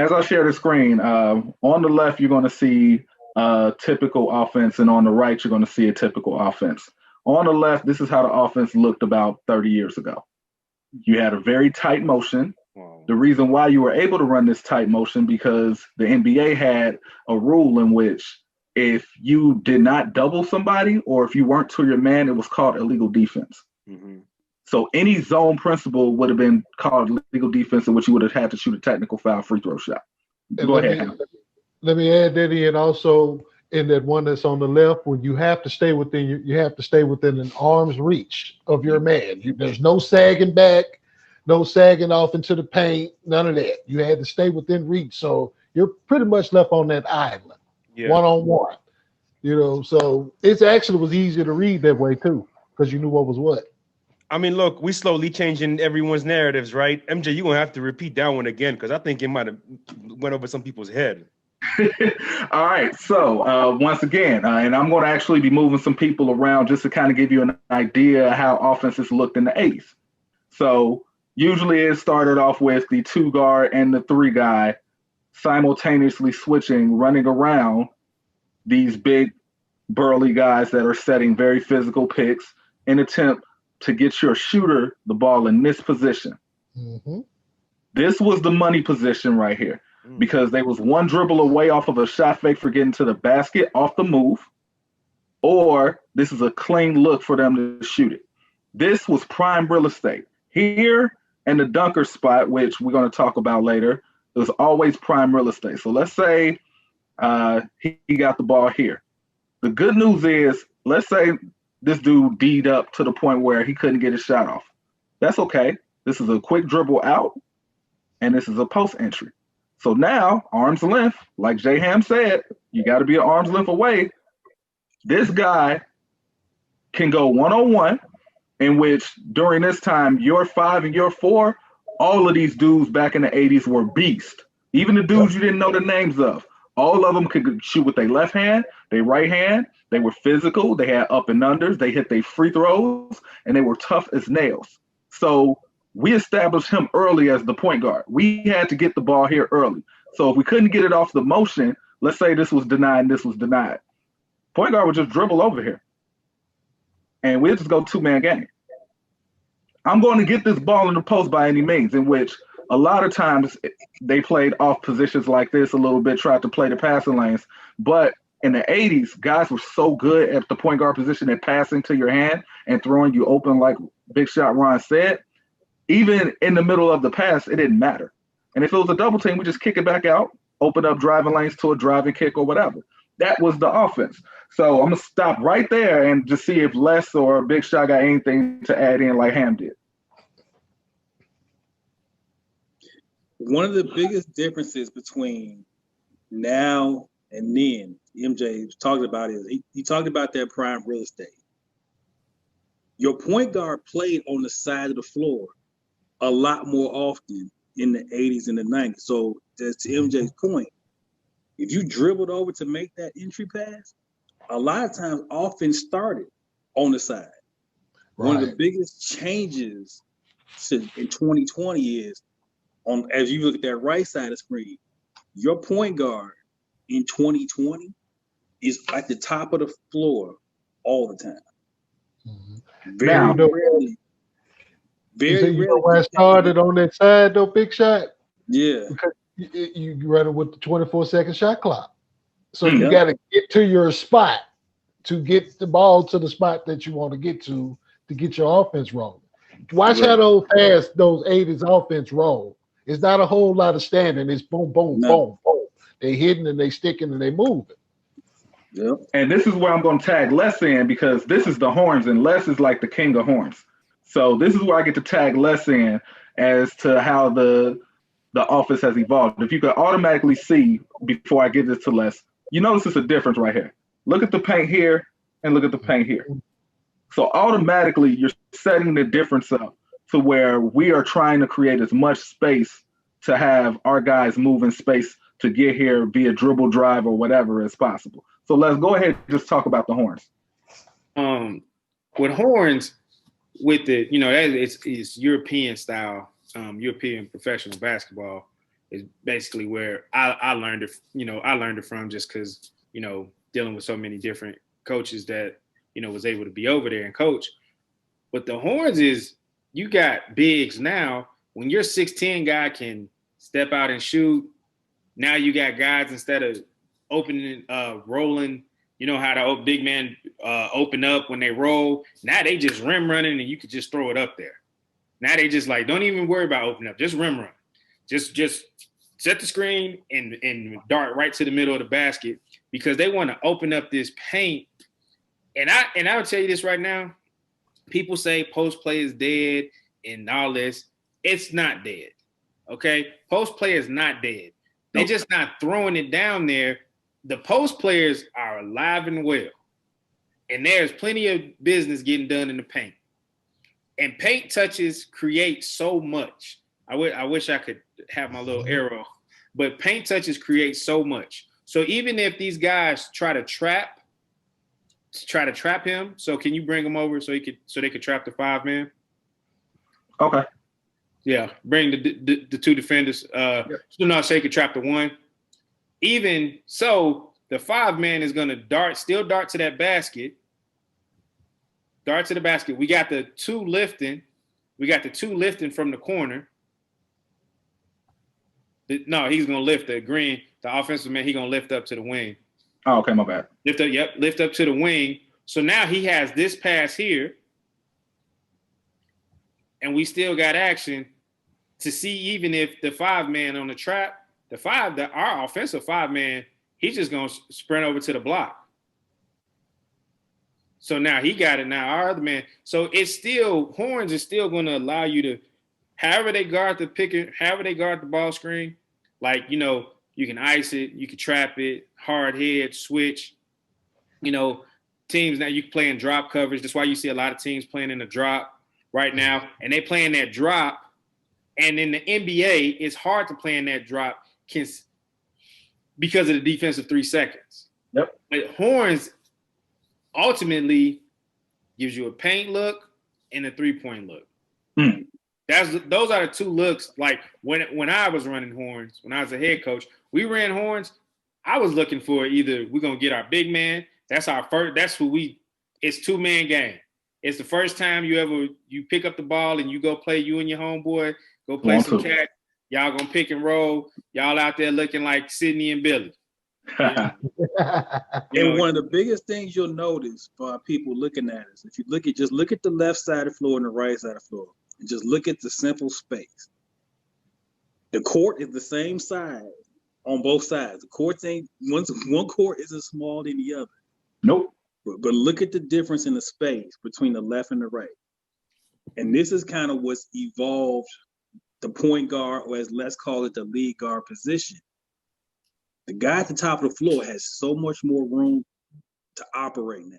as I share the screen, on the left you're going to see typical offense, and on the right you're going to see a typical offense. On the left, this is how the offense looked about 30 years ago. You had a very tight motion. Wow. The reason why you were able to run this tight motion because the NBA had a rule in which if you did not double somebody or if you weren't to your man, it was called illegal defense. Mm-hmm. So any zone principle would have been called legal defense in which you would have had to shoot a technical foul free throw shot. And Go ahead, Ham. let me add that in also in that one that's on the left, when you have to stay within you have to stay within an arm's reach of your man. There's no sagging back, no sagging off into the paint, none of that. You had to stay within reach. So you're pretty much left on that island, one on one. So it's actually was easier to read that way too, because you knew what was what. I mean, look, we slowly changing everyone's narratives, right? MJ, you're gonna have to repeat that one again because I think it might have went over some people's head. All right. So once again, and I'm going to actually be moving some people around just to kind of give you an idea how offenses looked in the 80s. So usually it started off with the 2 guard and the 3 guy simultaneously switching, running around these big burly guys that are setting very physical picks in attempt to get your shooter the ball in this position. Mm-hmm. This was the money position right here because they was one dribble away off of a shot fake for getting to the basket off the move, or this is a clean look for them to shoot it. This was prime real estate. Here and the dunker spot, which we're going to talk about later, it was always prime real estate. So let's say he got the ball here. The good news is, let's say this dude D'd up to the point where he couldn't get his shot off. That's okay. This is a quick dribble out, and this is a post entry. So now, arm's length, like J Ham said, you got to be an arm's length away. This guy can go one-on-one, in which during this time, your 5 and your 4, all of these dudes back in the 80s were beasts. Even the dudes you didn't know the names of. All of them could shoot with their left hand, their right hand. They were physical. They had up and unders. They hit their free throws, and they were tough as nails. So we established him early as the point guard. We had to get the ball here early. So if we couldn't get it off the motion, let's say this was denied and this was denied. Point guard would just dribble over here, and we'll just go 2-man game. I'm going to get this ball in the post by any means, in which a lot of times they played off positions like this a little bit, tried to play the passing lanes. But in the 80s, guys were so good at the point guard position at passing to your hand and throwing you open, like Big Shot Ron said. Even in the middle of the pass, it didn't matter. And if it was a double team, we just kick it back out, open up driving lanes to a driving kick or whatever. That was the offense. So I'm going to stop right there and just see if Les or Big Shot got anything to add in like Ham did. One of the biggest differences between now and then, MJ was talking about, is he talked about that prime real estate. Your point guard played on the side of the floor a lot more often in the 80s and the 90s. So to MJ's point, if you dribbled over to make that entry pass, a lot of times offense started on the side. Right. One of the biggest changes in 2020 is, as you look at that right side of the screen, your point guard in 2020 is at the top of the floor all the time. Mm-hmm. Very rarely. Very rarely. When I started on that side, though, Big Shot. Yeah. Because you running with the 24-second shot clock. So you got to get to your spot to get the ball to the spot that you want to get your offense rolling. Watch how those 80s offense roll. It's not a whole lot of standing. It's boom, boom, boom, boom. They hitting and they sticking and they moving. Yep. And this is where I'm going to tag Les in, because this is the horns, and Les is like the king of horns. So this is where I get to tag Les in as to how the offense has evolved. If you could automatically see, before I give this to Les, you notice it's a difference right here. Look at the paint here and look at the paint here. So automatically you're setting the difference up to where we are trying to create as much space to have our guys move in space to get here via dribble, drive, or whatever as possible. So let's go ahead and just talk about the horns. With horns, with it, it's European style, European professional basketball. is basically where I learned it. I learned it from just because dealing with so many different coaches that was able to be over there and coach. But the horns is you got bigs now. When your 6'10" guy can step out and shoot, now you got guys instead of opening, rolling. You know how the big man open up when they roll. Now they just rim running and you could just throw it up there. Now they just like don't even worry about opening up, just rim run. Just set the screen and dart right to the middle of the basket because they want to open up this paint. And I would tell you this right now. People say post play is dead and all this. It's not dead. Okay? Post play is not dead. They're just not throwing it down there. The post players are alive and well. And there's plenty of business getting done in the paint. And paint touches create so much. I wish I could have my little arrow, but paint touches create so much. So even if these guys try to trap him, so can you bring him over so they could trap the 5-man? Okay. Yeah, bring the two defenders. No, so he could trap the 1. Even so, the 5-man is gonna still dart to that basket. Dart to the basket. We got the 2 lifting. From the corner. No, he's gonna lift the green. The offensive man, he's gonna lift up to the wing. Oh, okay, my bad. Lift up to the wing. So now he has this pass here, and we still got action to see even if the 5-man on the trap, our offensive 5-man, he's just gonna sprint over to the block. So now he got it. Now our other man. So it's still horns is still gonna allow you to, however they guard the ball screen, like you can ice it, you can trap it, hard head, switch. Teams now you can play in drop coverage. That's why you see a lot of teams playing in the drop right now. And they play in that drop. And in the NBA, it's hard to play in that drop because of the defensive 3 seconds. Yep. But horns ultimately gives you a paint look and a 3-point look. Mm. Those are the 2 looks. Like when I was running horns, when I was a head coach, we ran horns. I was looking for either we're gonna get our big man. That's our first. That's who it's 2-man game. It's the first time you pick up the ball and you go play. You and your homeboy go play some cat. Y'all gonna pick and roll. Y'all out there looking like Sydney and Billy. And one of the biggest things you'll notice for people looking at us, if you look at the left side of the floor and the right side of the floor, and just look at the simple space. The court is the same size on both sides. The courts ain't one court isn't as small than the other. Nope. But look at the difference in the space between the left and the right. And this is kind of what's evolved the point guard, or let's call it the lead guard position. The guy at the top of the floor has so much more room to operate now.